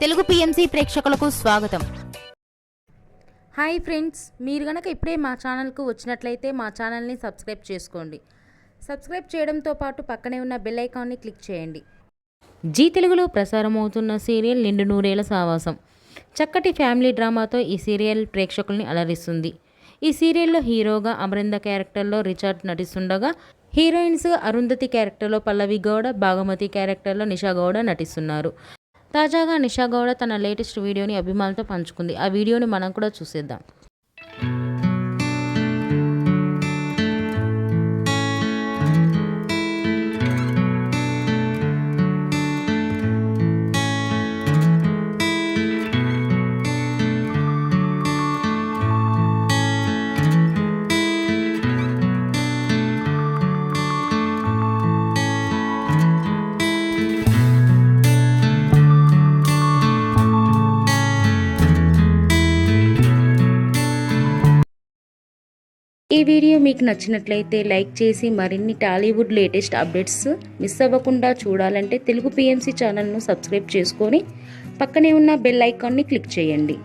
Telugu PMC ప్రేక్షకులకు స్వాగతం. Hi friends, మీరు గనక ఇప్పుడే మా ఛానల్కు వచ్చినట్లయితే మా ఛానల్ని సబ్స్క్రైబ్ చేసుకోండి. సబ్స్క్రైబ్ చేయడంతో పాటు పక్కనే ఉన్న బెల్ ఐకాన్ని క్లిక్ చేయండి. జీ తెలుగులో ప్రసారమవుతున్న సీరియల్ నిండు నూరేళ్ల సావాసం చక్కటి ఫ్యామిలీ డ్రామాతో ఈ సీరియల్ ప్రేక్షకుల్ని అలరిస్తుంది. ఈ సీరియల్లో హీరోగా అమరింద క్యారెక్టర్లో రిచర్డ్ నటిస్తుండగా, హీరోయిన్స్ అరుంధతి క్యారెక్టర్లో పల్లవి గౌడ, భాగమతి క్యారెక్టర్లో నిషా గౌడ నటిస్తున్నారు. తాజాగా నిషా గౌడ తన లేటెస్ట్ వీడియోని అభిమానులతో పంచుకుంది. ఆ వీడియోని మనం కూడా చూసేద్దాం. ఈ వీడియో మీకు నచ్చినట్లయితే లైక్ చేసి మరిన్ని టాలీవుడ్ లేటెస్ట్ అప్డేట్స్ మిస్ అవ్వకుండా చూడాలంటే తెలుగు పిఎంసి ఛానల్ను సబ్స్క్రైబ్ చేసుకొని పక్కనే ఉన్న బెల్ ఐకాన్ని క్లిక్ చేయండి.